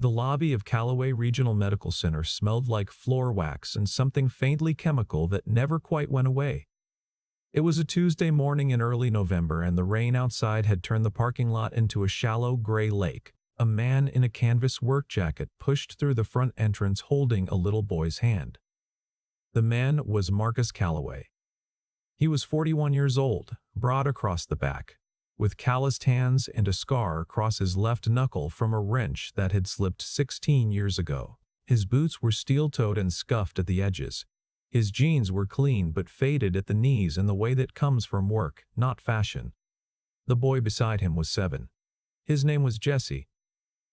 The lobby of Calloway Regional Medical Center smelled like floor wax and something faintly chemical that never quite went away. It was a Tuesday morning in early November, and the rain outside had turned the parking lot into a shallow gray lake. A man in a canvas work jacket pushed through the front entrance holding a little boy's hand. The man was Marcus Calloway. He was 41 years old, broad across the back, with calloused hands and a scar across his left knuckle from a wrench that had slipped 16 years ago. His boots were steel-toed and scuffed at the edges. His jeans were clean but faded at the knees in the way that comes from work, not fashion. The boy beside him was 7. His name was Jesse.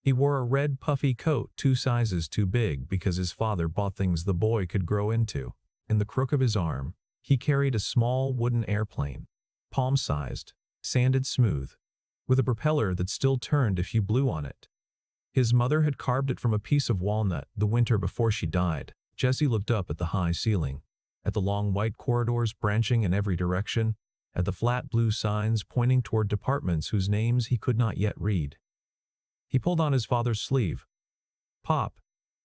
He wore a red puffy coat 2 sizes too big because his father bought things the boy could grow into. In the crook of his arm, he carried a small wooden airplane, palm-sized, sanded smooth, with a propeller that still turned if you blew on it. His mother had carved it from a piece of walnut the winter before she died. Jesse looked up at the high ceiling, at the long white corridors branching in every direction, at the flat blue signs pointing toward departments whose names he could not yet read. He pulled on his father's sleeve. "Pop,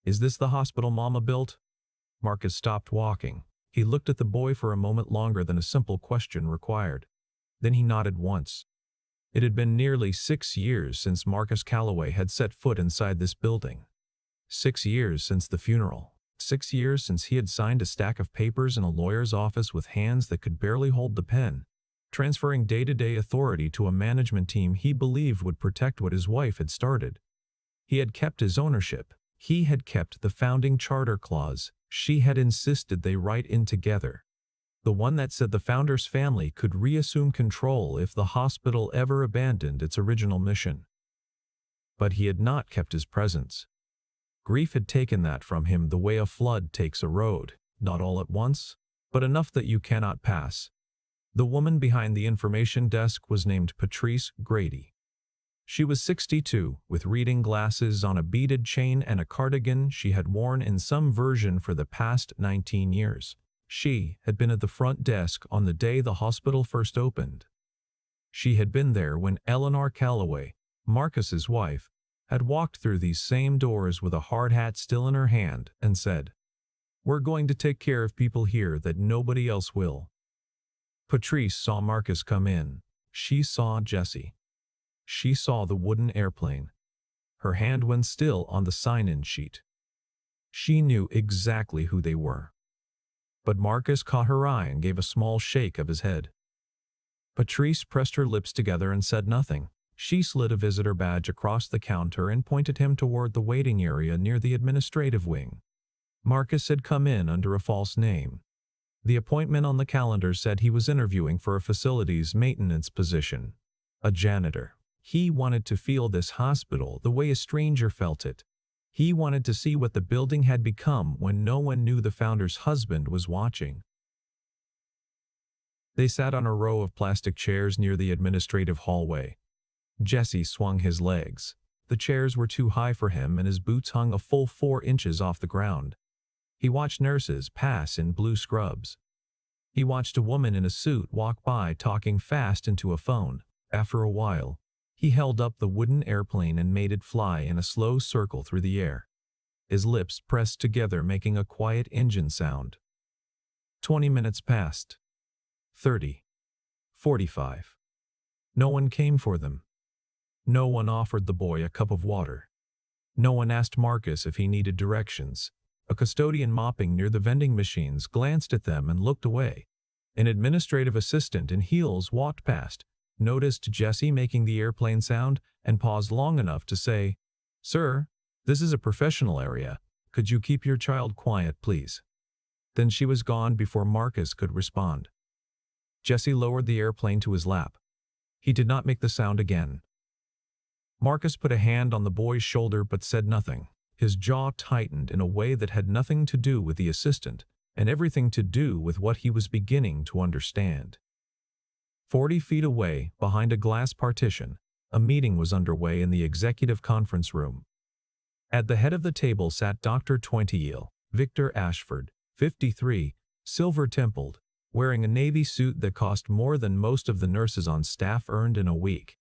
is this the hospital Mama built?" Marcus stopped walking. He looked at the boy for a moment longer than a simple question required. Then he nodded once. It had been nearly 6 years since Marcus Calloway had set foot inside this building. 6 years since the funeral. 6 years since he had signed a stack of papers in a lawyer's office with hands that could barely hold the pen, transferring day-to-day authority to a management team he believed would protect what his wife had started. He had kept his ownership. He had kept the founding charter clause she had insisted they write in together. The one that said the founder's family could reassume control if the hospital ever abandoned its original mission. But he had not kept his presence. Grief had taken that from him the way a flood takes a road, not all at once, but enough that you cannot pass. The woman behind the information desk was named Patrice Grady. She was 62, with reading glasses on a beaded chain and a cardigan she had worn in some version for the past 19 years. She had been at the front desk on the day the hospital first opened. She had been there when Eleanor Calloway, Marcus's wife, had walked through these same doors with a hard hat still in her hand and said, "We're going to take care of people here that nobody else will." Patrice saw Marcus come in. She saw Jesse. She saw the wooden airplane. Her hand went still on the sign-in sheet. She knew exactly who they were. But Marcus caught her eye and gave a small shake of his head. Patrice pressed her lips together and said nothing. She slid a visitor badge across the counter and pointed him toward the waiting area near the administrative wing. Marcus had come in under a false name. The appointment on the calendar said he was interviewing for a facilities maintenance position, a janitor. He wanted to feel this hospital the way a stranger felt it. He wanted to see what the building had become when no one knew the founder's husband was watching. They sat on a row of plastic chairs near the administrative hallway. Jesse swung his legs. The chairs were too high for him and his boots hung a full 4 inches off the ground. He watched nurses pass in blue scrubs. He watched a woman in a suit walk by talking fast into a phone. After a while, he held up the wooden airplane and made it fly in a slow circle through the air. His lips pressed together, making a quiet engine sound. 20 minutes passed. 30. 45. No one came for them. No one offered the boy a cup of water. No one asked Marcus if he needed directions. A custodian mopping near the vending machines glanced at them and looked away. An administrative assistant in heels walked past, noticed Jesse making the airplane sound, and paused long enough to say, "Sir, this is a professional area. Could you keep your child quiet, please?" Then she was gone before Marcus could respond. Jesse lowered the airplane to his lap. He did not make the sound again. Marcus put a hand on the boy's shoulder but said nothing. His jaw tightened in a way that had nothing to do with the assistant, and everything to do with what he was beginning to understand. 40 feet away, behind a glass partition, a meeting was underway in the executive conference room. At the head of the table sat Dr. Twentyeel, Victor Ashford, 53, silver-templed, wearing a navy suit that cost more than most of the nurses on staff earned in a week.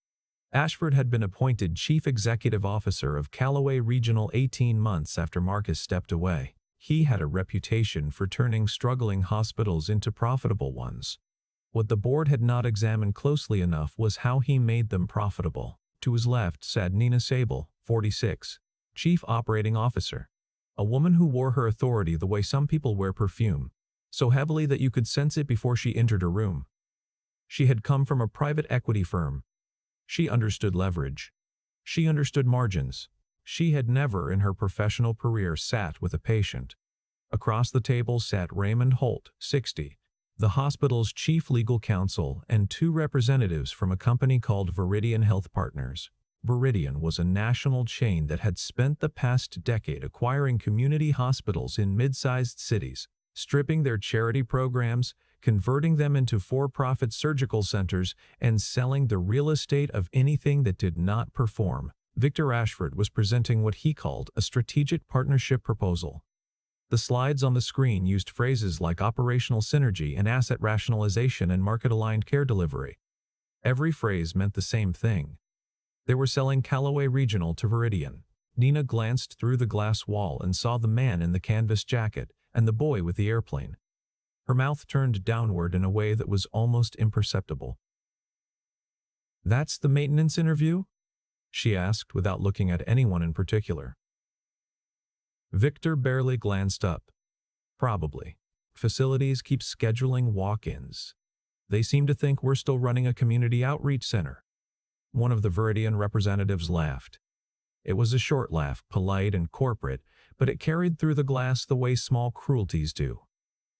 Ashford had been appointed Chief Executive Officer of Calloway Regional 18 months after Marcus stepped away. He had a reputation for turning struggling hospitals into profitable ones. What the board had not examined closely enough was how he made them profitable. To his left sat Nina Sable, 46, Chief Operating Officer. A woman who wore her authority the way some people wear perfume, so heavily that you could sense it before she entered a room. She had come from a private equity firm. She understood leverage. She understood margins. She had never in her professional career sat with a patient. Across the table sat Raymond Holt, 60, the hospital's chief legal counsel, and two representatives from a company called Viridian Health Partners. Viridian was a national chain that had spent the past decade acquiring community hospitals in mid-sized cities, stripping their charity programs, converting them into for-profit surgical centers, and selling the real estate of anything that did not perform. Victor Ashford was presenting what he called a strategic partnership proposal. The slides on the screen used phrases like operational synergy and asset rationalization and market-aligned care delivery. Every phrase meant the same thing. They were selling Calloway Regional to Viridian. Nina glanced through the glass wall and saw the man in the canvas jacket and the boy with the airplane. Her mouth turned downward in a way that was almost imperceptible. "That's the maintenance interview?" she asked without looking at anyone in particular. Victor barely glanced up. "Probably. Facilities keep scheduling walk-ins. They seem to think we're still running a community outreach center." One of the Viridian representatives laughed. It was a short laugh, polite and corporate, but it carried through the glass the way small cruelties do.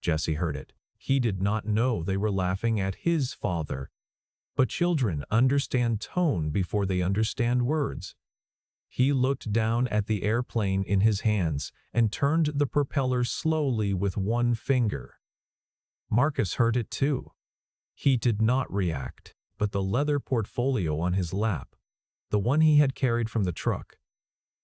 Jesse heard it. He did not know they were laughing at his father. But children understand tone before they understand words. He looked down at the airplane in his hands and turned the propeller slowly with one finger. Marcus heard it too. He did not react, but the leather portfolio on his lap, the one he had carried from the truck,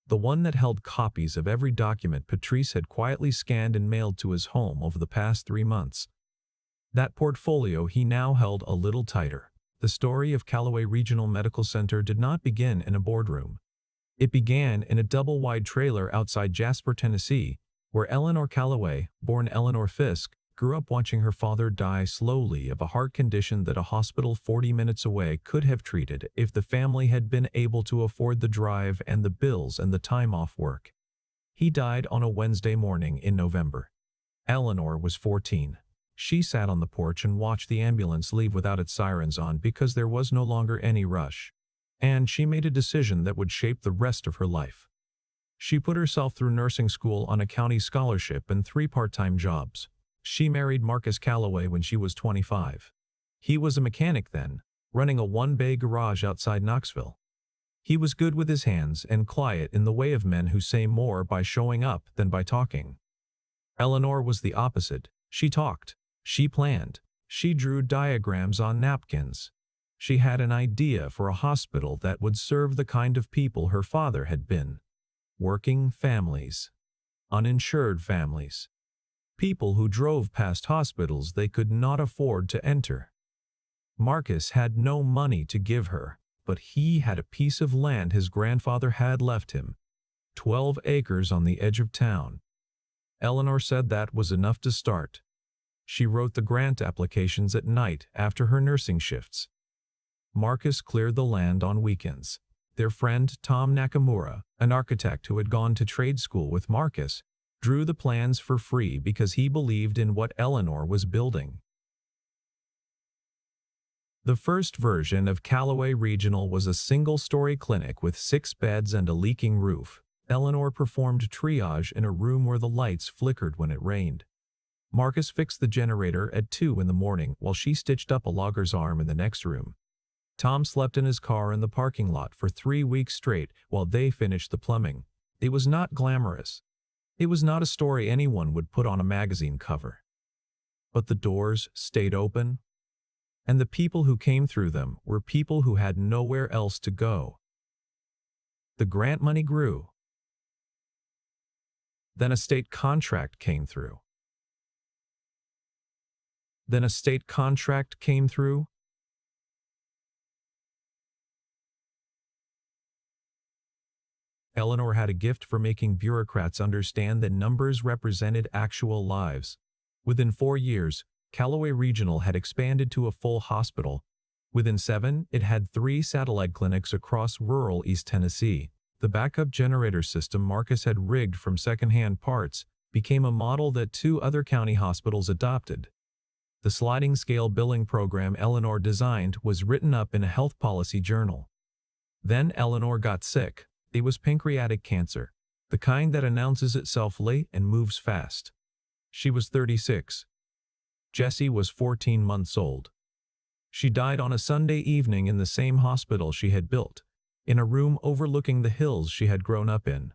the one that held copies of every document Patrice had quietly scanned and mailed to his home over the past 3 months. That portfolio he now held a little tighter. The story of Calloway Regional Medical Center did not begin in a boardroom. It began in a double-wide trailer outside Jasper, Tennessee, where Eleanor Calloway, born Eleanor Fisk, grew up watching her father die slowly of a heart condition that a hospital 40 minutes away could have treated if the family had been able to afford the drive and the bills and the time off work. He died on a Wednesday morning in November. Eleanor was 14. She sat on the porch and watched the ambulance leave without its sirens on because there was no longer any rush. And she made a decision that would shape the rest of her life. She put herself through nursing school on a county scholarship and 3 part-time jobs. She married Marcus Calloway when she was 25. He was a mechanic then, running a 1-bay garage outside Knoxville. He was good with his hands and quiet in the way of men who say more by showing up than by talking. Eleanor was the opposite. She talked. She planned. She drew diagrams on napkins. She had an idea for a hospital that would serve the kind of people her father had been. Working families. Uninsured families. People who drove past hospitals they could not afford to enter. Marcus had no money to give her, but he had a piece of land his grandfather had left him. 12 acres on the edge of town. Eleanor said that was enough to start. She wrote the grant applications at night after her nursing shifts. Marcus cleared the land on weekends. Their friend Tom Nakamura, an architect who had gone to trade school with Marcus, drew the plans for free because he believed in what Eleanor was building. The first version of Calloway Regional was a single-story clinic with 6 beds and a leaking roof. Eleanor performed triage in a room where the lights flickered when it rained. Marcus fixed the generator at 2 in the morning while she stitched up a logger's arm in the next room. Tom slept in his car in the parking lot for 3 weeks straight while they finished the plumbing. It was not glamorous. It was not a story anyone would put on a magazine cover. But the doors stayed open, and the people who came through them were people who had nowhere else to go. The grant money grew. Then a state contract came through. Then a state contract came through. Eleanor had a gift for making bureaucrats understand that numbers represented actual lives. Within 4 years, Calloway Regional had expanded to a full hospital. Within 7, it had 3 satellite clinics across rural East Tennessee. The backup generator system Marcus had rigged from secondhand parts became a model that 2 other county hospitals adopted. The sliding scale billing program Eleanor designed was written up in a health policy journal. Then Eleanor got sick. It was pancreatic cancer, the kind that announces itself late and moves fast. She was 36. Jessie was 14 months old. She died on a Sunday evening in the same hospital she had built, in a room overlooking the hills she had grown up in.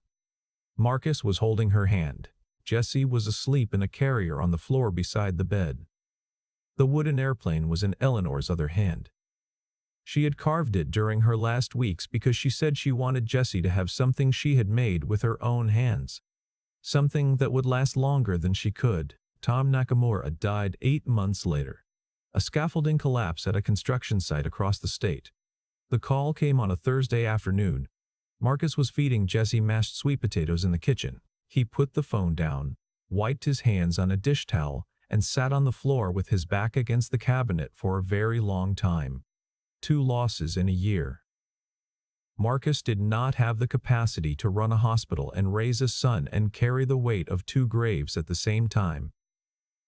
Marcus was holding her hand. Jessie was asleep in a carrier on the floor beside the bed. The wooden airplane was in Eleanor's other hand. She had carved it during her last weeks because she said she wanted Jessie to have something she had made with her own hands. Something that would last longer than she could. Tom Nakamura died 8 months later. A scaffolding collapse at a construction site across the state. The call came on a Thursday afternoon. Marcus was feeding Jessie mashed sweet potatoes in the kitchen. He put the phone down, wiped his hands on a dish towel, and sat on the floor with his back against the cabinet for a very long time. 2 losses in a year. Marcus did not have the capacity to run a hospital and raise a son and carry the weight of 2 graves at the same time.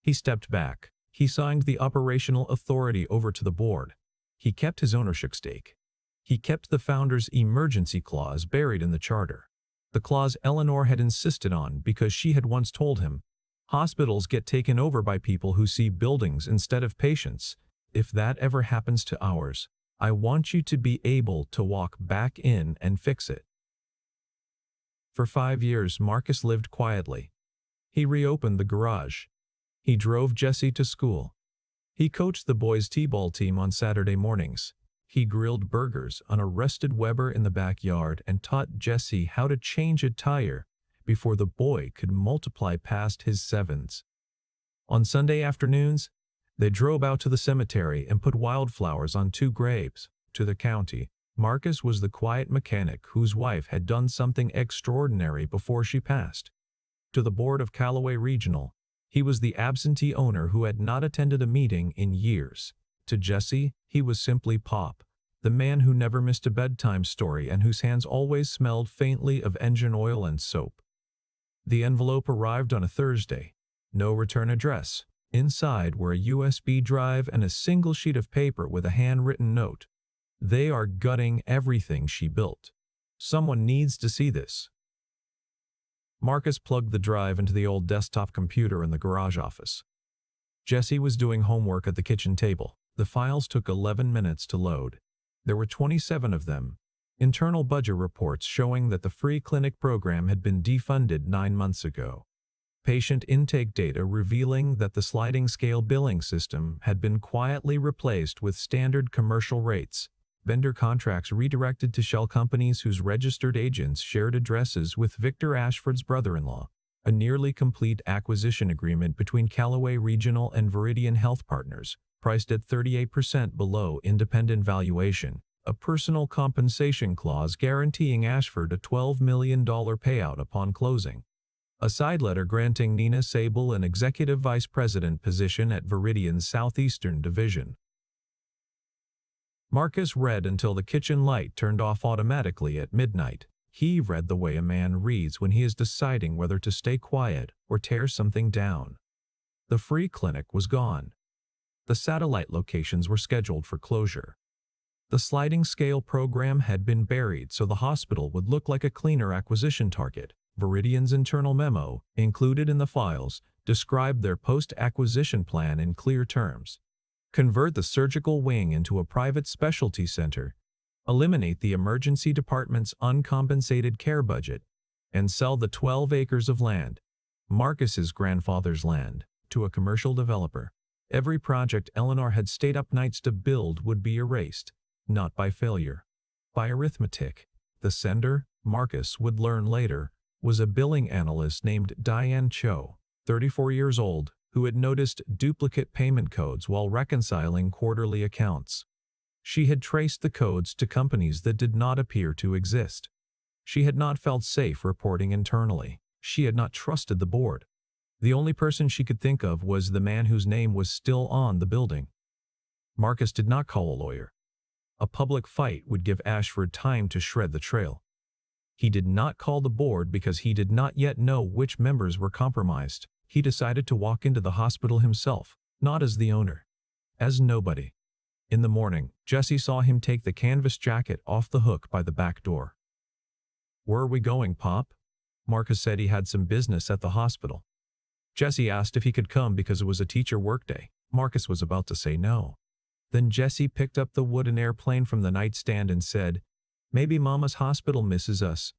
He stepped back. He signed the operational authority over to the board. He kept his ownership stake. He kept the founder's emergency clause buried in the charter. The clause Eleanor had insisted on because she had once told him, "Hospitals get taken over by people who see buildings instead of patients. If that ever happens to ours, I want you to be able to walk back in and fix it." For 5 years, Marcus lived quietly. He reopened the garage. He drove Jessie to school. He coached the boys' t-ball team on Saturday mornings. He grilled burgers on a rusted Weber in the backyard and taught Jessie how to change a tire before the boy could multiply past his 7s. On Sunday afternoons, they drove out to the cemetery and put wildflowers on 2 graves. To the county, Marcus was the quiet mechanic whose wife had done something extraordinary before she passed. To the board of Calloway Regional, he was the absentee owner who had not attended a meeting in years. To Jessie, he was simply Pop, the man who never missed a bedtime story and whose hands always smelled faintly of engine oil and soap. The envelope arrived on a Thursday. No return address. Inside were a USB drive and a single sheet of paper with a handwritten note. "They are gutting everything she built. Someone needs to see this." Marcus plugged the drive into the old desktop computer in the garage office. Jessie was doing homework at the kitchen table. The files took 11 minutes to load. There were 27 of them. Internal budget reports showing that the free clinic program had been defunded 9 months ago. Patient intake data revealing that the sliding scale billing system had been quietly replaced with standard commercial rates. Vendor contracts redirected to shell companies whose registered agents shared addresses with Victor Ashford's brother-in-law. A nearly complete acquisition agreement between Calloway Regional and Viridian Health Partners, priced at 38% below independent valuation. A personal compensation clause guaranteeing Ashford a $12 million payout upon closing. A side letter granting Nina Sable an executive vice president position at Viridian's Southeastern Division. Marcus read until the kitchen light turned off automatically at midnight. He read the way a man reads when he is deciding whether to stay quiet or tear something down. The free clinic was gone. The satellite locations were scheduled for closure. The sliding scale program had been buried so the hospital would look like a cleaner acquisition target. Viridian's internal memo, included in the files, described their post-acquisition plan in clear terms. Convert the surgical wing into a private specialty center, eliminate the emergency department's uncompensated care budget, and sell the 12 acres of land, Marcus's grandfather's land, to a commercial developer. Every project Eleanor had stayed up nights to build would be erased, not by failure, by arithmetic. The sender, Marcus would learn later, was a billing analyst named Diane Cho, 34 years old, who had noticed duplicate payment codes while reconciling quarterly accounts. She had traced the codes to companies that did not appear to exist. She had not felt safe reporting internally. She had not trusted the board. The only person she could think of was the man whose name was still on the building. Marcus did not call a lawyer. A public fight would give Ashford time to shred the trail. He did not call the board because he did not yet know which members were compromised. He decided to walk into the hospital himself, not as the owner, as nobody. In the morning, Jesse saw him take the canvas jacket off the hook by the back door. "Where are we going, Pop?" Marcus said he had some business at the hospital. Jesse asked if he could come because it was a teacher workday. Marcus was about to say no. Then Jesse picked up the wooden airplane from the nightstand and said, "Maybe Mama's hospital misses us."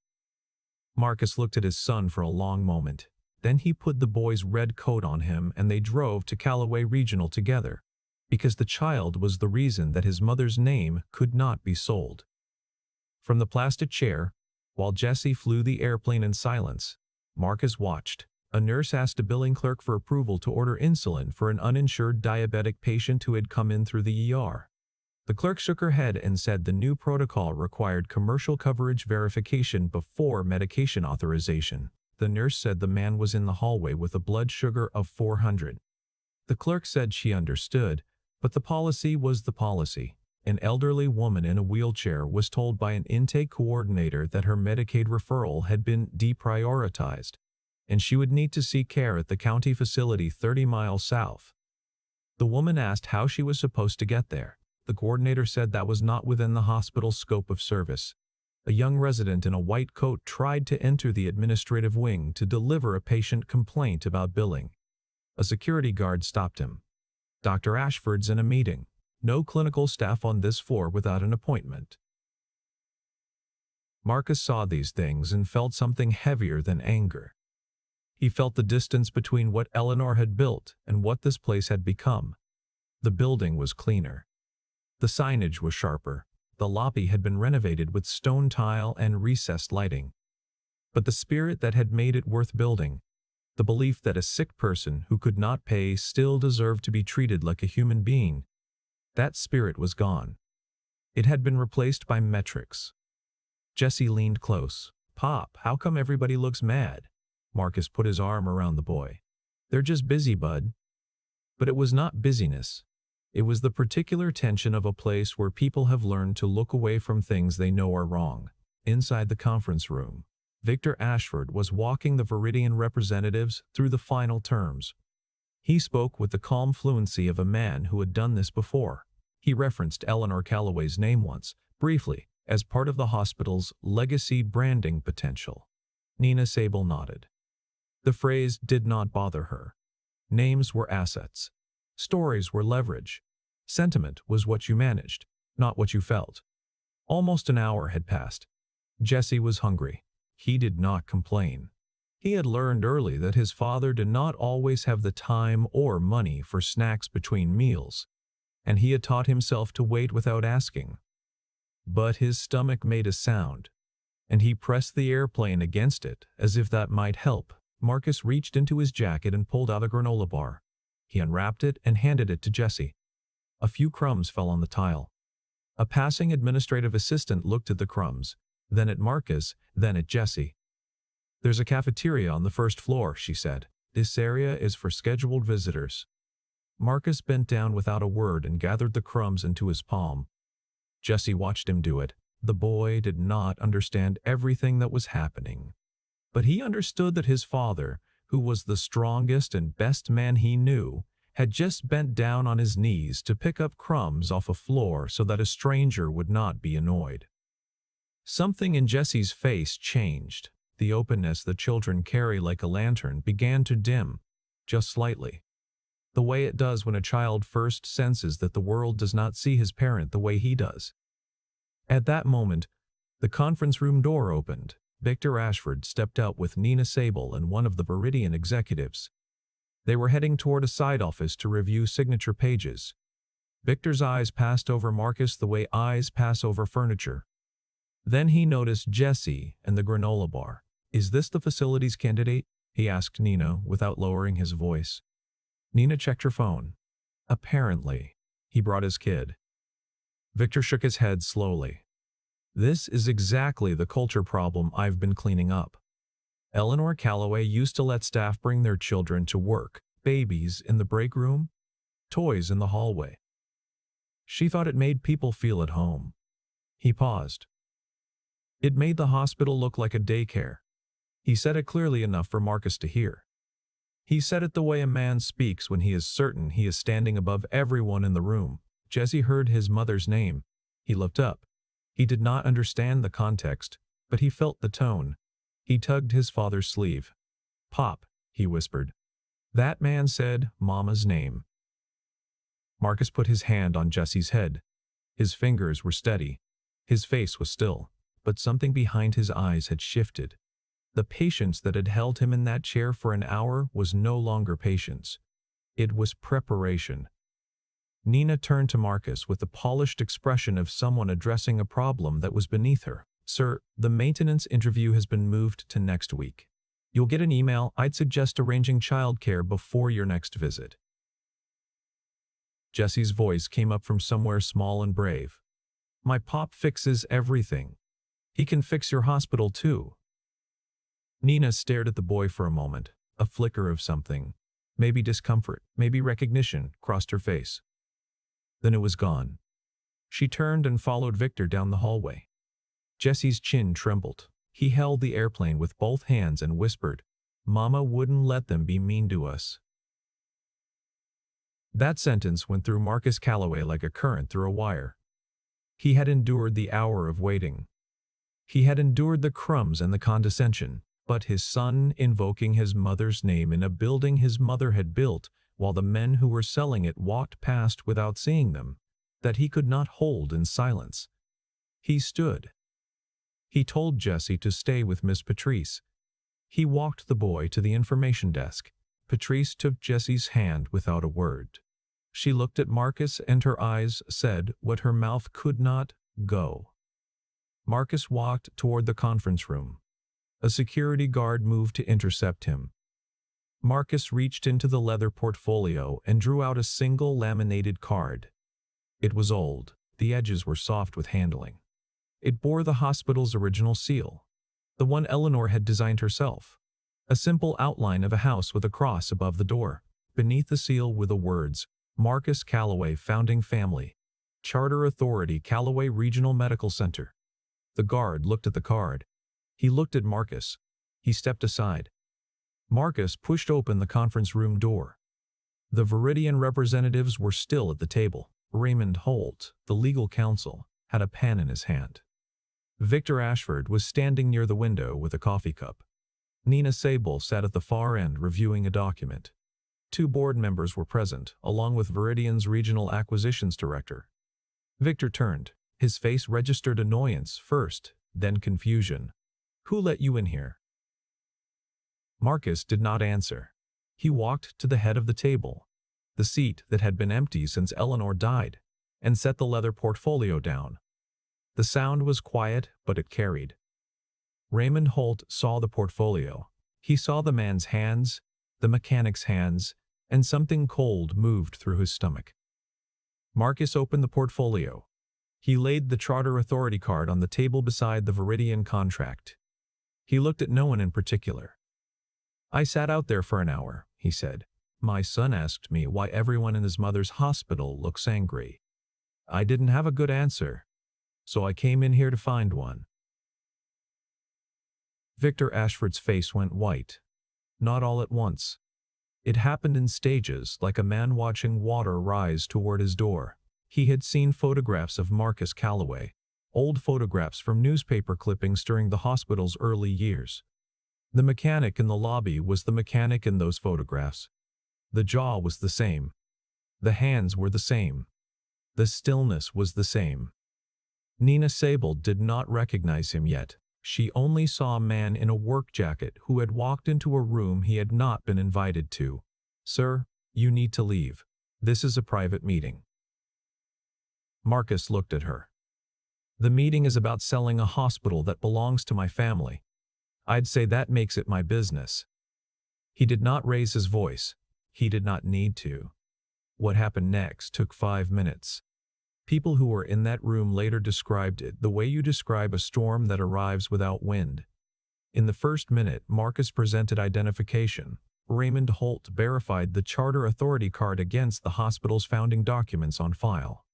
Marcus looked at his son for a long moment. Then he put the boy's red coat on him and they drove to Calloway Regional together, because the child was the reason that his mother's name could not be sold. From the plastic chair, while Jesse flew the airplane in silence, Marcus watched. A nurse asked a billing clerk for approval to order insulin for an uninsured diabetic patient who had come in through the ER. The clerk shook her head and said the new protocol required commercial coverage verification before medication authorization. The nurse said the man was in the hallway with a blood sugar of 400. The clerk said she understood, but the policy was the policy. An elderly woman in a wheelchair was told by an intake coordinator that her Medicaid referral had been deprioritized, and she would need to seek care at the county facility 30 miles south. The woman asked how she was supposed to get there. The coordinator said that was not within the hospital's scope of service. A young resident in a white coat tried to enter the administrative wing to deliver a patient complaint about billing. A security guard stopped him. "Dr. Ashford's in a meeting. No clinical staff on this floor without an appointment." Marcus saw these things and felt something heavier than anger. He felt the distance between what Eleanor had built and what this place had become. The building was cleaner. The signage was sharper. The lobby had been renovated with stone tile and recessed lighting. But the spirit that had made it worth building, the belief that a sick person who could not pay still deserved to be treated like a human being, that spirit was gone. It had been replaced by metrics. Jesse leaned close. "Pop, how come everybody looks mad?" Marcus put his arm around the boy. "They're just busy, bud." But it was not busyness. It was the particular tension of a place where people have learned to look away from things they know are wrong. Inside the conference room, Victor Ashford was walking the Viridian representatives through the final terms. He spoke with the calm fluency of a man who had done this before. He referenced Eleanor Calloway's name once, briefly, as part of the hospital's legacy branding potential. Nina Sable nodded. The phrase did not bother her. Names were assets. Stories were leverage. Sentiment was what you managed, not what you felt. Almost an hour had passed. Jesse was hungry. He did not complain. He had learned early that his father did not always have the time or money for snacks between meals, and he had taught himself to wait without asking. But his stomach made a sound, and he pressed the airplane against it as if that might help. Marcus reached into his jacket and pulled out a granola bar. He unwrapped it and handed it to Jesse. A few crumbs fell on the tile. A passing administrative assistant looked at the crumbs, then at Marcus, then at Jesse. "There's a cafeteria on the first floor," she said. "This area is for scheduled visitors." Marcus bent down without a word and gathered the crumbs into his palm. Jesse watched him do it. The boy did not understand everything that was happening, but he understood that his father, who was the strongest and best man he knew, had just bent down on his knees to pick up crumbs off a floor so that a stranger would not be annoyed. Something in Jesse's face changed. The openness that children carry like a lantern began to dim, just slightly. The way it does when a child first senses that the world does not see his parent the way he does. At that moment, the conference room door opened. Victor Ashford stepped out with Nina Sable and one of the Viridian executives. They were heading toward a side office to review signature pages. Victor's eyes passed over Marcus the way eyes pass over furniture. Then he noticed Jesse and the granola bar. "Is this the facilities candidate?" he asked Nina without lowering his voice. Nina checked her phone. "Apparently." He brought his kid. Victor shook his head slowly. This is exactly the culture problem I've been cleaning up. Eleanor Calloway used to let staff bring their children to work, babies in the break room, toys in the hallway. She thought it made people feel at home. He paused. It made the hospital look like a daycare. He said it clearly enough for Marcus to hear. He said it the way a man speaks when he is certain he is standing above everyone in the room. Jesse heard his mother's name. He looked up. He did not understand the context, but he felt the tone. He tugged his father's sleeve. "Pop," he whispered. "That man said Mama's name." Marcus put his hand on Jesse's head. His fingers were steady. His face was still, but something behind his eyes had shifted. The patience that had held him in that chair for an hour was no longer patience. It was preparation. Nina turned to Marcus with the polished expression of someone addressing a problem that was beneath her. "Sir, the maintenance interview has been moved to next week. You'll get an email. I'd suggest arranging childcare before your next visit." Jesse's voice came up from somewhere small and brave. "My pop fixes everything. He can fix your hospital too." Nina stared at the boy for a moment. A flicker of something, maybe discomfort, maybe recognition, crossed her face. Then it was gone. She turned and followed Victor down the hallway. Jesse's chin trembled. He held the airplane with both hands and whispered, "Mama wouldn't let them be mean to us." That sentence went through Marcus Calloway like a current through a wire. He had endured the hour of waiting. He had endured the crumbs and the condescension, but his son invoking his mother's name in a building his mother had built while the men who were selling it walked past without seeing them, that he could not hold in silence. He stood. He told Jesse to stay with Miss Patrice. He walked the boy to the information desk. Patrice took Jesse's hand without a word. She looked at Marcus and her eyes said what her mouth could not, "Go." Marcus walked toward the conference room. A security guard moved to intercept him. Marcus reached into the leather portfolio and drew out a single laminated card. It was old. The edges were soft with handling. It bore the hospital's original seal, the one Eleanor had designed herself. A simple outline of a house with a cross above the door. Beneath the seal were the words, "Marcus Calloway, Founding Family. Charter Authority, Calloway Regional Medical Center." The guard looked at the card. He looked at Marcus. He stepped aside. Marcus pushed open the conference room door. The Viridian representatives were still at the table. Raymond Holt, the legal counsel, had a pen in his hand. Victor Ashford was standing near the window with a coffee cup. Nina Sable sat at the far end reviewing a document. 2 board members were present, along with Viridian's Regional Acquisitions Director. Victor turned. His face registered annoyance first, then confusion. "Who let you in here?" Marcus did not answer. He walked to the head of the table, the seat that had been empty since Eleanor died, and set the leather portfolio down. The sound was quiet, but it carried. Raymond Holt saw the portfolio. He saw the man's hands, the mechanic's hands, and something cold moved through his stomach. Marcus opened the portfolio. He laid the Charter Authority card on the table beside the Viridian contract. He looked at no one in particular. "I sat out there for an hour," he said. "My son asked me why everyone in his mother's hospital looks angry. I didn't have a good answer, so I came in here to find one." Victor Ashford's face went white. Not all at once. It happened in stages, like a man watching water rise toward his door. He had seen photographs of Marcus Calloway, old photographs from newspaper clippings during the hospital's early years. The mechanic in the lobby was the mechanic in those photographs. The jaw was the same. The hands were the same. The stillness was the same. Nina Sable did not recognize him yet. She only saw a man in a work jacket who had walked into a room he had not been invited to. "Sir, you need to leave. This is a private meeting." Marcus looked at her. "The meeting is about selling a hospital that belongs to my family. I'd say that makes it my business." He did not raise his voice. He did not need to. What happened next took 5 minutes. People who were in that room later described it the way you describe a storm that arrives without wind. In the first minute, Marcus presented identification. Raymond Holt verified the charter authority card against the hospital's founding documents on file.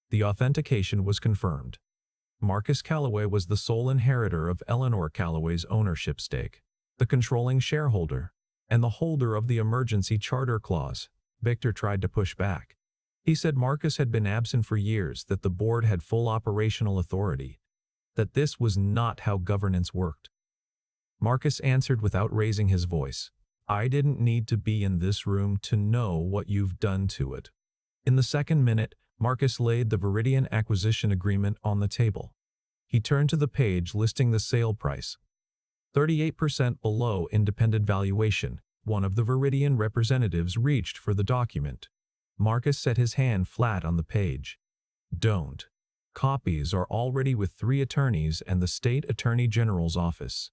The authentication was confirmed. Marcus Calloway was the sole inheritor of Eleanor Calloway's ownership stake, the controlling shareholder, and the holder of the emergency charter clause. Victor tried to push back. He said Marcus had been absent for years, that the board had full operational authority, that this was not how governance worked. Marcus answered without raising his voice. I didn't need to be in this room to know what you've done to it. In the second minute, Marcus laid the Viridian acquisition agreement on the table. He turned to the page listing the sale price. 38% below independent valuation. One of the Viridian representatives reached for the document. Marcus set his hand flat on the page. Don't. Copies are already with 3 attorneys and the State Attorney General's office.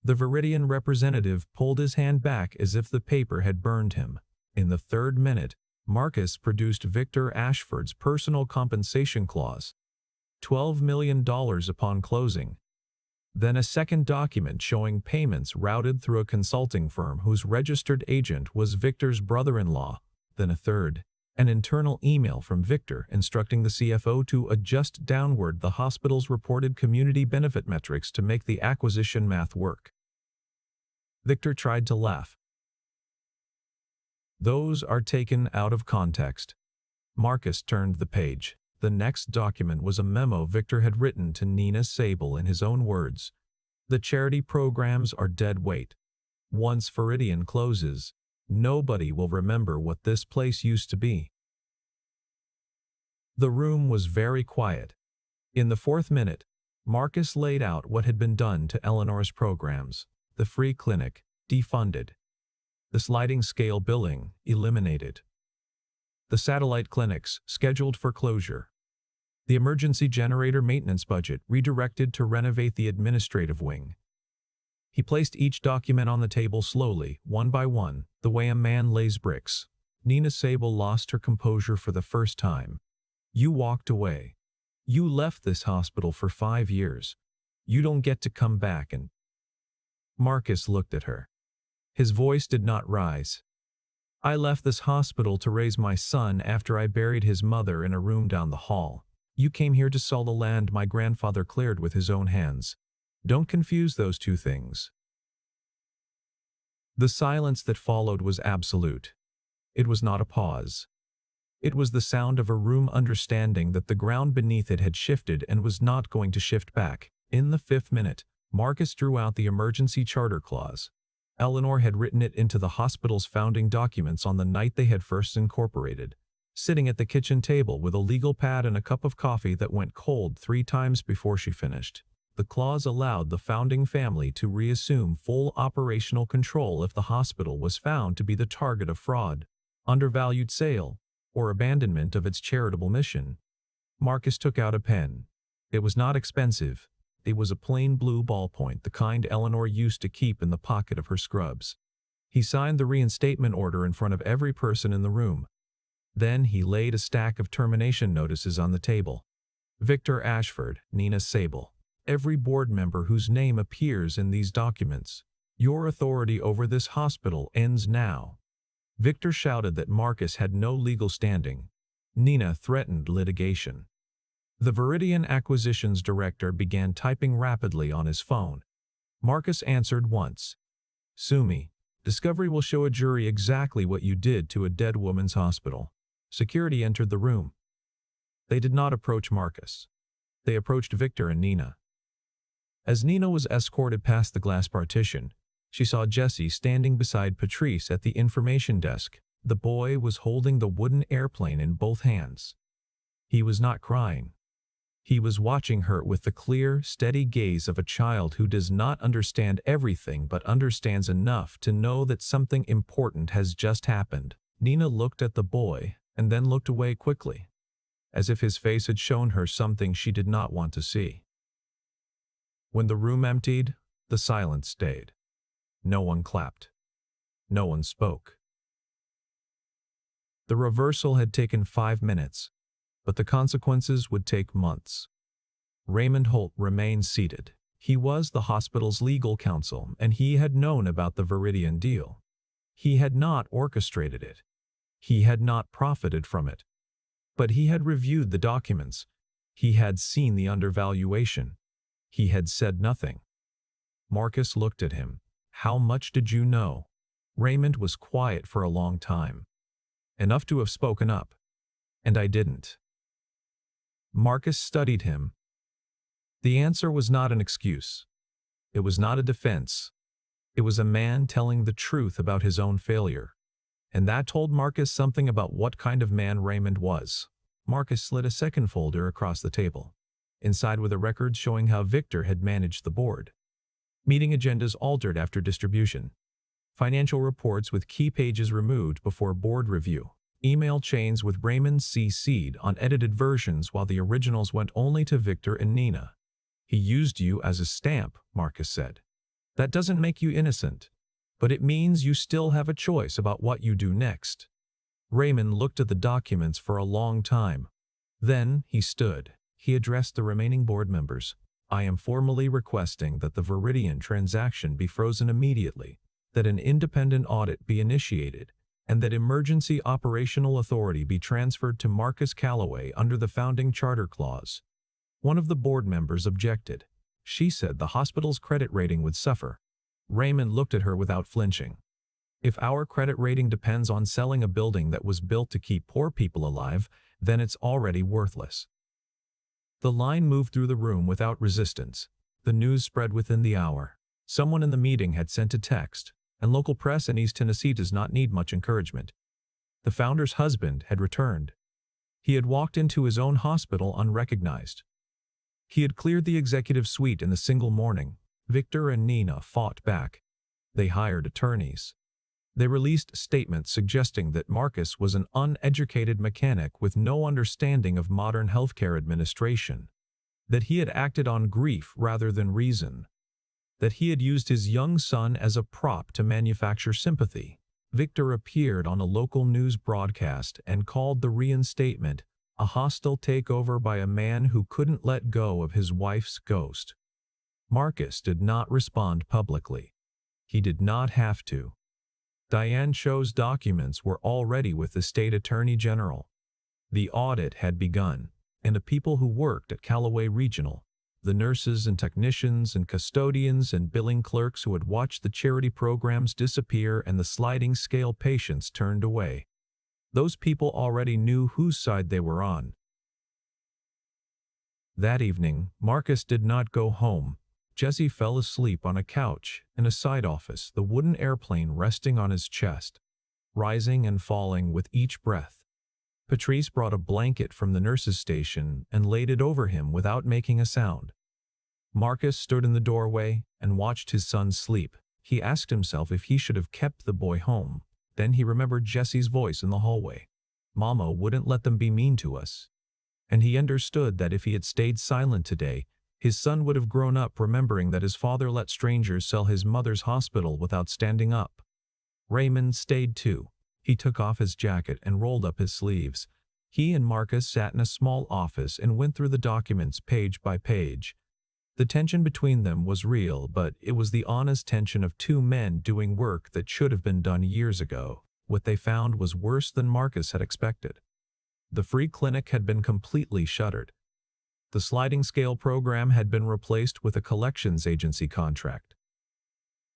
The Viridian representative pulled his hand back as if the paper had burned him. In the third minute, Marcus produced Victor Ashford's personal compensation clause. $12 million upon closing. Then a second document showing payments routed through a consulting firm whose registered agent was Victor's brother-in-law. Then a third, an internal email from Victor instructing the CFO to adjust downward the hospital's reported community benefit metrics to make the acquisition math work. Victor tried to laugh. Those are taken out of context. Marcus turned the page. The next document was a memo Victor had written to Nina Sable in his own words. The charity programs are dead weight. Once Viridian closes, nobody will remember what this place used to be. The room was very quiet. In the fourth minute, Marcus laid out what had been done to Eleanor's programs. The free clinic, defunded. The sliding scale billing, eliminated. The satellite clinics, scheduled for closure. The emergency generator maintenance budget, redirected to renovate the administrative wing. He placed each document on the table slowly, one by one, the way a man lays bricks. Nina Sable lost her composure for the first time. You walked away. You left this hospital for 5 years. You don't get to come back and... Marcus looked at her. His voice did not rise. I left this hospital to raise my son after I buried his mother in a room down the hall. You came here to sell the land my grandfather cleared with his own hands. Don't confuse those two things. The silence that followed was absolute. It was not a pause. It was the sound of a room understanding that the ground beneath it had shifted and was not going to shift back. In the fifth minute, Marcus drew out the emergency charter clause. Eleanor had written it into the hospital's founding documents on the night they had first incorporated, sitting at the kitchen table with a legal pad and a cup of coffee that went cold 3 times before she finished. The clause allowed the founding family to reassume full operational control if the hospital was found to be the target of fraud, undervalued sale, or abandonment of its charitable mission. Marcus took out a pen. It was not expensive. It was a plain blue ballpoint, the kind Eleanor used to keep in the pocket of her scrubs. He signed the reinstatement order in front of every person in the room. Then he laid a stack of termination notices on the table. Victor Ashford, Nina Sable. Every board member whose name appears in these documents. Your authority over this hospital ends now. Victor shouted that Marcus had no legal standing. Nina threatened litigation. The Viridian Acquisitions Director began typing rapidly on his phone. Marcus answered once. Sue me. Discovery will show a jury exactly what you did to a dead woman's hospital. Security entered the room. They did not approach Marcus. They approached Victor and Nina. As Nina was escorted past the glass partition, she saw Jesse standing beside Patrice at the information desk. The boy was holding the wooden airplane in both hands. He was not crying. He was watching her with the clear, steady gaze of a child who does not understand everything but understands enough to know that something important has just happened. Nina looked at the boy and then looked away quickly, as if his face had shown her something she did not want to see. When the room emptied, the silence stayed. No one clapped. No one spoke. The reversal had taken 5 minutes. but the consequences would take months. Raymond Holt remained seated. He was the hospital's legal counsel, and he had known about the Viridian deal. He had not orchestrated it. He had not profited from it. But he had reviewed the documents. He had seen the undervaluation. He had said nothing. Marcus looked at him. "How much did you know?" Raymond was quiet for a long time. "Enough to have spoken up. And I didn't." Marcus studied him. The answer was not an excuse. It was not a defense. It was a man telling the truth about his own failure. And that told Marcus something about what kind of man Raymond was. Marcus slid a second folder across the table. Inside were the records showing how Victor had managed the board. Meeting agendas altered after distribution. Financial reports with key pages removed before board review. Email chains with Raymond CC'd on edited versions while the originals went only to Victor and Nina. "He used you as a stamp," Marcus said. "That doesn't make you innocent, but it means you still have a choice about what you do next." Raymond looked at the documents for a long time. Then he stood. He addressed the remaining board members. "I am formally requesting that the Viridian transaction be frozen immediately, that an independent audit be initiated, and that emergency operational authority be transferred to Marcus Calloway under the founding charter clause." One of the board members objected. She said the hospital's credit rating would suffer. Raymond looked at her without flinching. "If our credit rating depends on selling a building that was built to keep poor people alive, then it's already worthless." The line moved through the room without resistance. The news spread within the hour. Someone in the meeting had sent a text, and local press in East Tennessee does not need much encouragement. The founder's husband had returned. He had walked into his own hospital unrecognized. He had cleared the executive suite in a single morning. Victor and Nina fought back. They hired attorneys. They released statements suggesting that Marcus was an uneducated mechanic with no understanding of modern healthcare administration, that he had acted on grief rather than reason, that he had used his young son as a prop to manufacture sympathy. Victor appeared on a local news broadcast and called the reinstatement a hostile takeover by a man who couldn't let go of his wife's ghost. Marcus did not respond publicly. He did not have to. Diane Cho's documents were already with the state attorney general. The audit had begun, and the people who worked at Calloway Regional, the nurses and technicians and custodians and billing clerks who had watched the charity programs disappear and the sliding scale patients turned away. Those people already knew whose side they were on. That evening, Marcus did not go home. Jesse fell asleep on a couch in a side office, the wooden airplane resting on his chest, rising and falling with each breath. Patrice brought a blanket from the nurse's station and laid it over him without making a sound. Marcus stood in the doorway and watched his son sleep. He asked himself if he should have kept the boy home. Then he remembered Jesse's voice in the hallway. "Mama wouldn't let them be mean to us." And he understood that if he had stayed silent today, his son would have grown up remembering that his father let strangers sell his mother's hospital without standing up. Raymond stayed too. He took off his jacket and rolled up his sleeves. He and Marcus sat in a small office and went through the documents page by page. The tension between them was real, but it was the honest tension of two men doing work that should have been done years ago. What they found was worse than Marcus had expected. The free clinic had been completely shuttered. The sliding scale program had been replaced with a collections agency contract.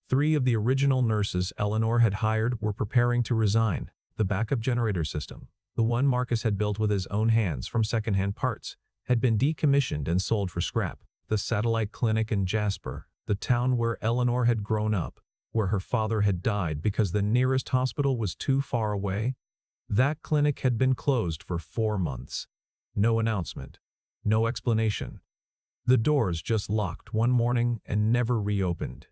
3 of the original nurses Eleanor had hired were preparing to resign. The backup generator system, the one Marcus had built with his own hands from secondhand parts, had been decommissioned and sold for scrap. The satellite clinic in Jasper, the town where Eleanor had grown up, where her father had died because the nearest hospital was too far away, that clinic had been closed for 4 months. No announcement. No explanation. The doors just locked one morning and never reopened.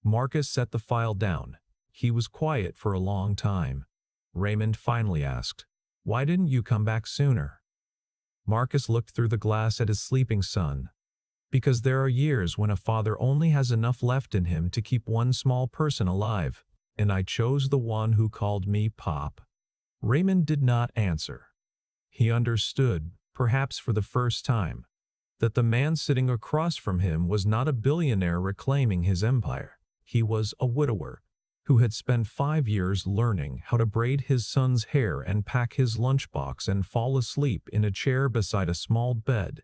Marcus set the file down. He was quiet for a long time. Raymond finally asked, "Why didn't you come back sooner?" Marcus looked through the glass at his sleeping son. "Because there are years when a father only has enough left in him to keep one small person alive, and I chose the one who called me Pop." Raymond did not answer. He understood, perhaps for the first time, that the man sitting across from him was not a billionaire reclaiming his empire. He was a widower who had spent 5 years learning how to braid his son's hair and pack his lunchbox and fall asleep in a chair beside a small bed,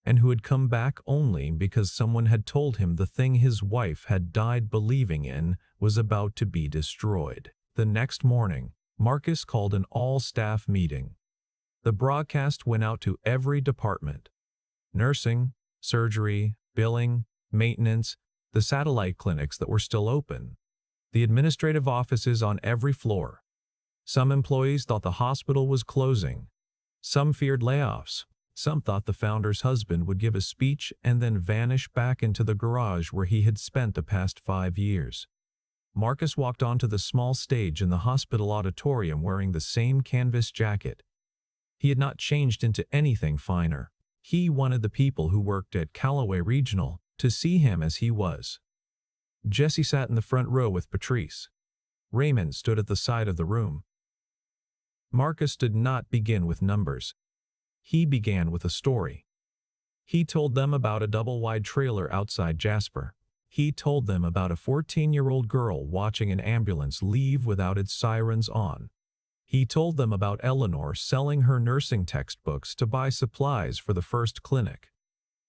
and who had come back only because someone had told him the thing his wife had died believing in was about to be destroyed. The next morning, Marcus called an all-staff meeting. The broadcast went out to every department: nursing, surgery, billing, maintenance, the satellite clinics that were still open, the administrative offices on every floor. Some employees thought the hospital was closing. Some feared layoffs. Some thought the founder's husband would give a speech and then vanish back into the garage where he had spent the past 5 years. Marcus walked onto the small stage in the hospital auditorium wearing the same canvas jacket. He had not changed into anything finer. He wanted the people who worked at Calloway Regional to see him as he was. Jesse sat in the front row with Patrice. Raymond stood at the side of the room. Marcus did not begin with numbers. He began with a story. He told them about a double-wide trailer outside Jasper. He told them about a 14-year-old girl watching an ambulance leave without its sirens on. He told them about Eleanor selling her nursing textbooks to buy supplies for the first clinic.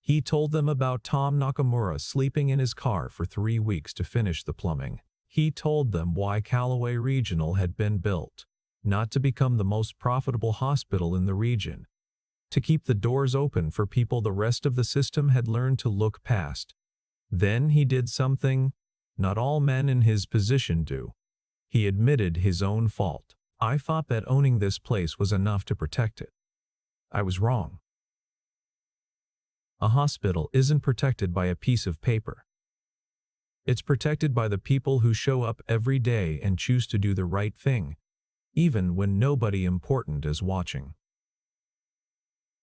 He told them about Tom Nakamura sleeping in his car for 3 weeks to finish the plumbing. He told them why Calloway Regional had been built, not to become the most profitable hospital in the region, to keep the doors open for people the rest of the system had learned to look past. Then he did something not all men in his position do. He admitted his own fault. I thought that owning this place was enough to protect it. I was wrong. A hospital isn't protected by a piece of paper. It's protected by the people who show up every day and choose to do the right thing, even when nobody important is watching.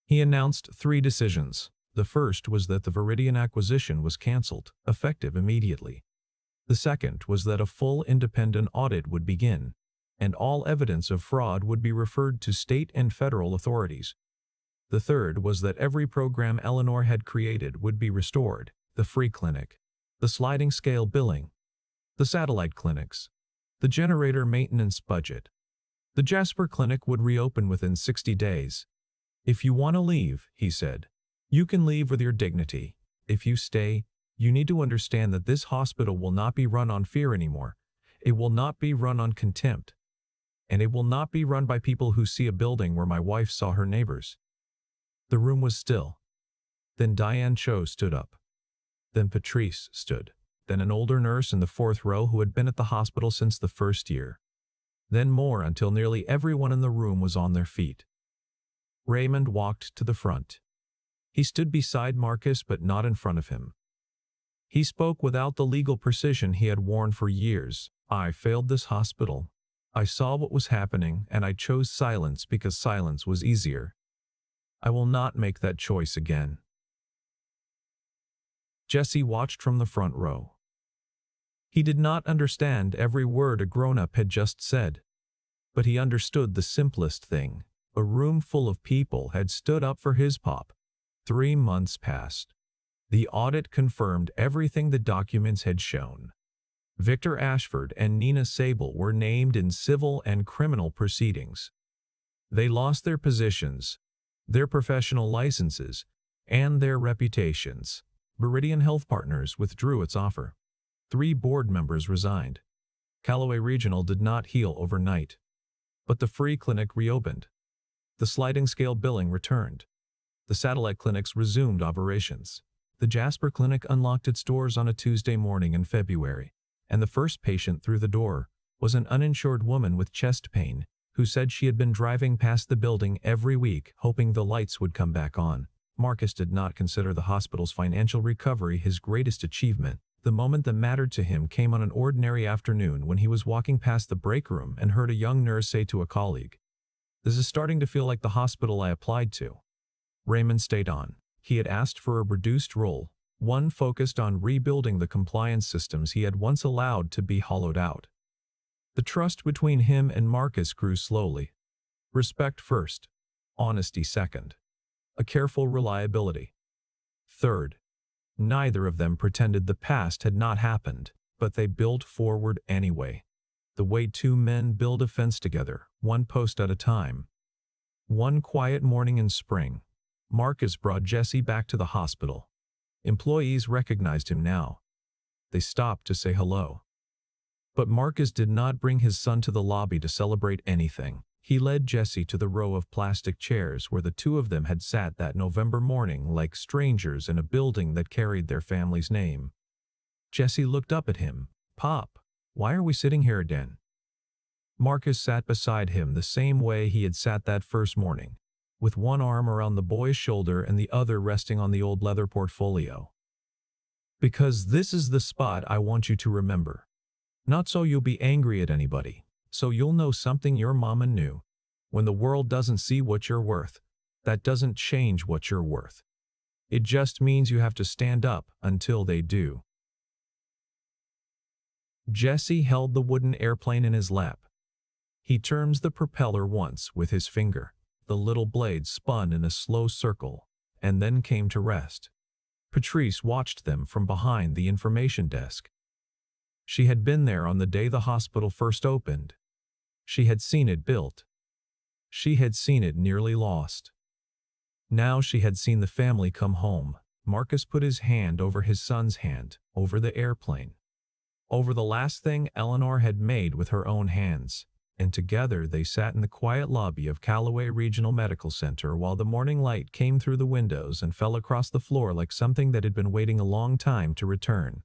He announced 3 decisions. The first was that the Viridian acquisition was canceled, effective immediately. The second was that a full independent audit would begin, and all evidence of fraud would be referred to state and federal authorities. The third was that every program Eleanor had created would be restored: the free clinic, the sliding scale billing, the satellite clinics, the generator maintenance budget. The Jasper clinic would reopen within 60 days. If you want to leave, he said, you can leave with your dignity. If you stay, you need to understand that this hospital will not be run on fear anymore. It will not be run on contempt. And it will not be run by people who see a building where my wife saw her neighbors. The room was still. Then Diane Cho stood up. Then Patrice stood. Then an older nurse in the 4th row who had been at the hospital since the first year. Then more, until nearly everyone in the room was on their feet. Raymond walked to the front. He stood beside Marcus but not in front of him. He spoke without the legal precision he had worn for years. I failed this hospital. I saw what was happening and I chose silence because silence was easier. I will not make that choice again. Jesse watched from the front row. He did not understand every word a grown-up had just said, but he understood the simplest thing. A room full of people had stood up for his pop. 3 months passed. The audit confirmed everything the documents had shown. Victor Ashford and Nina Sable were named in civil and criminal proceedings. They lost their positions, their professional licenses, and their reputations. Viridian Health Partners withdrew its offer. 3 board members resigned. Calloway Regional did not heal overnight. But the free clinic reopened. The sliding scale billing returned. The satellite clinics resumed operations. The Jasper Clinic unlocked its doors on a Tuesday morning in February, and the first patient through the door was an uninsured woman with chest pain who said she had been driving past the building every week hoping the lights would come back on. Marcus did not consider the hospital's financial recovery his greatest achievement. The moment that mattered to him came on an ordinary afternoon when he was walking past the break room and heard a young nurse say to a colleague, "This is starting to feel like the hospital I applied to." Raymond stayed on. He had asked for a reduced role, one focused on rebuilding the compliance systems he had once allowed to be hollowed out. The trust between him and Marcus grew slowly. Respect first. Honesty second. A careful reliability. Third. Neither of them pretended the past had not happened, but they built forward anyway. The way two men build a fence together, one post at a time. One quiet morning in spring, Marcus brought Jesse back to the hospital. Employees recognized him now. They stopped to say hello. But Marcus did not bring his son to the lobby to celebrate anything. He led Jesse to the row of plastic chairs where the two of them had sat that November morning like strangers in a building that carried their family's name. Jesse looked up at him. "Pop, why are we sitting here again?" Marcus sat beside him the same way he had sat that first morning, with one arm around the boy's shoulder and the other resting on the old leather portfolio. "Because this is the spot I want you to remember. Not so you'll be angry at anybody, so you'll know something your mama knew. When the world doesn't see what you're worth, that doesn't change what you're worth. It just means you have to stand up until they do." Jesse held the wooden airplane in his lap. He turns the propeller once with his finger. The little blade spun in a slow circle, and then came to rest. Patrice watched them from behind the information desk. She had been there on the day the hospital first opened. She had seen it built. She had seen it nearly lost. Now she had seen the family come home. Marcus put his hand over his son's hand, over the airplane, over the last thing Eleanor had made with her own hands, and together they sat in the quiet lobby of Calloway Regional Medical Center while the morning light came through the windows and fell across the floor like something that had been waiting a long time to return.